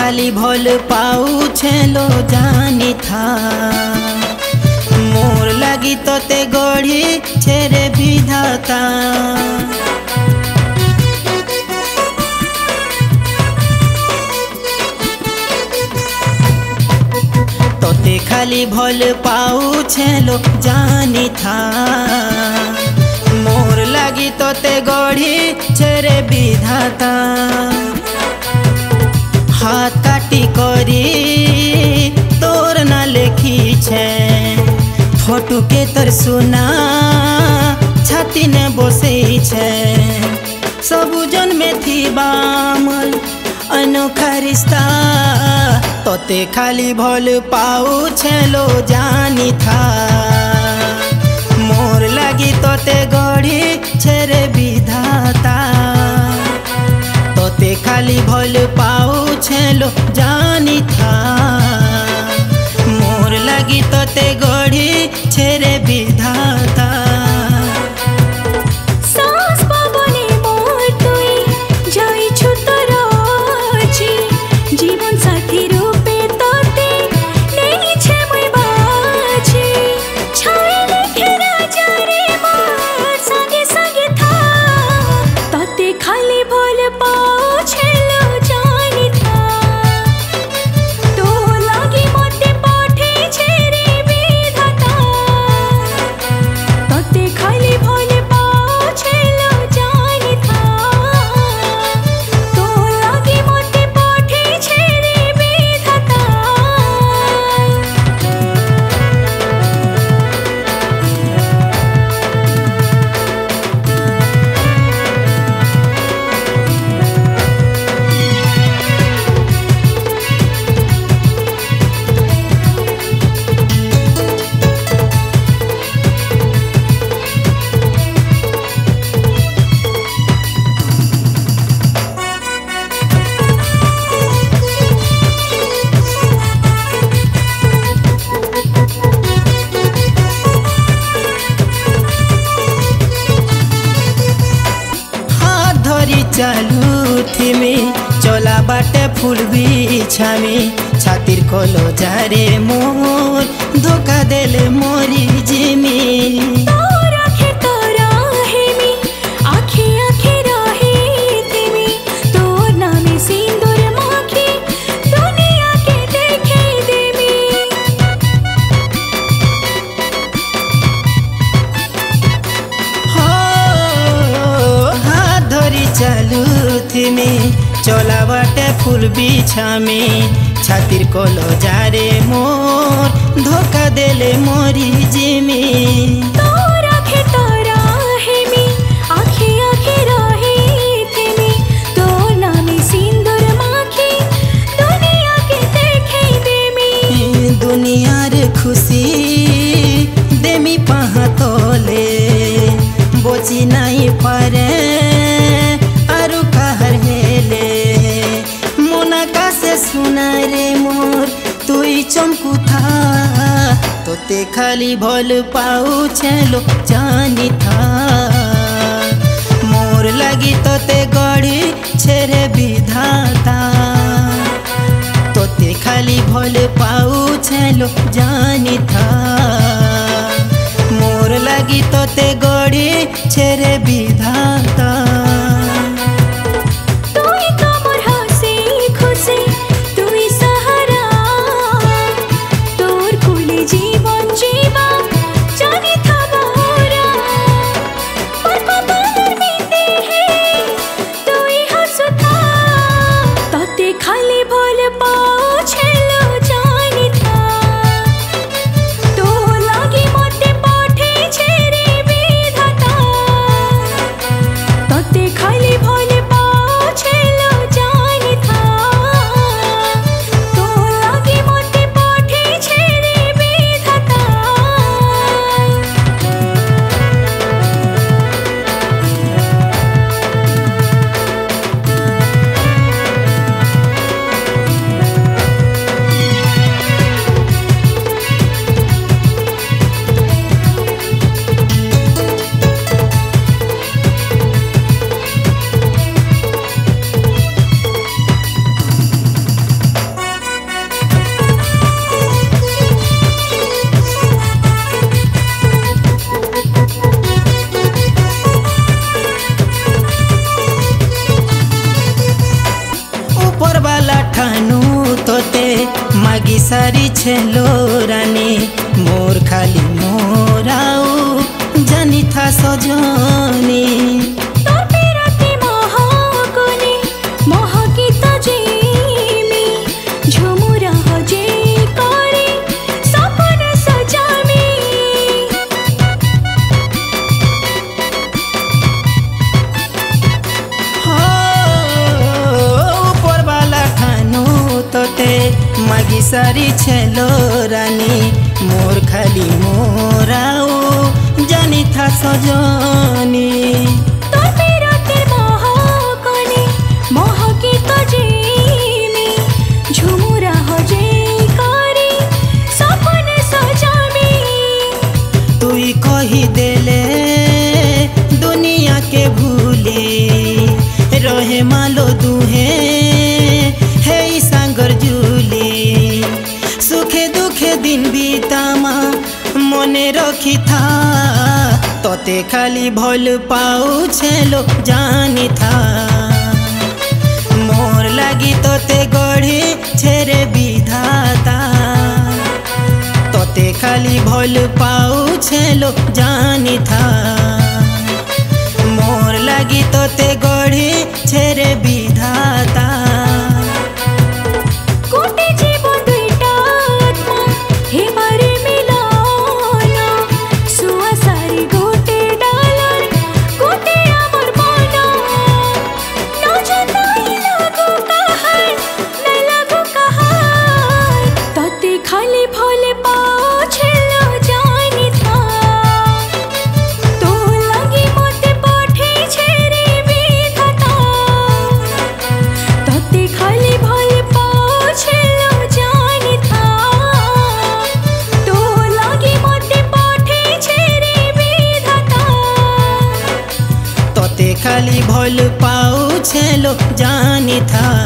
खाली भल पाउछेलो जानी था मोर लगी तोते गढ़ी छेरे विधाता। तोते खाली भल पाउछेलो जानी था मोर लगी तोते गढ़ी छेरे विधाता। हाथ काटी करी तोर ना लेखी छे फोटो के तर सुना छाती ने बसे छे सबुजन में थी बामल अनोखा रिश्ता। तोते खाली भल पाउछेलो जानी था मोर लगी तोते गढ़ी छेरे विधाता। तोते खाली भल पाउछेलो जानी था मोर लगी तोते गढ़ी छेरे विधाता। जीवन साथी रूपे तोते नहीं छे मोय बाजी छाइले घेरा जारे मोर संगे संगे था। तोते खाली भल पाउछेलो जानी था तो लागी मोते पाठे छेरे विधाता। तोते खाली भल पाउछेलो जानी था तो लागी मोते पाठे छेरे विधाता। चालू थी में चला बाटे फूल बिछा में छातिर खोलो जारे मोर धोखा देले मोरी जिमी। चालू थी में चला बाटे फूल बिछा में छातिर कोलो जारे मोर धोखा देले मोरी जिमी। दुनियार खुशी देमी पहा तोले बोची नहीं पारे सुना रे मोर तुई चमकू था। तोते खाली भल पाउछेलो जानी था मोर लगी तोते गढ़ी छेरे विधाता। तोते खाली भल पाउछेलो जानी था मोर लगी तोते गढ़ी छेरे विधाता। खाली भल पाउछेलो जानी था तो लागी मोते पाठे छेरे विधाता। ऊपर वाला ठानू तोते मागी सारी छेलो रानी मोर खाली मोराऊ जानी था सजनी मागी सारी छेलो रानी मोर खाली मोराऊ जानी था सजनी तुई कही देले दुनिया के भूले रहे मालो दुहे हे सांगर जुले सुखे दुखे दिन बीतामा मने रखी था तोते खाली भल पाऊ छेलो जानी था मोर लगी तोते गढ़ी छेरे विधाता तोते खाली भल पाऊ छेलो जानी था मोर लगी तोते गढ़ी छेरे विधाता खाली भल पाऊ छेलो जानी था।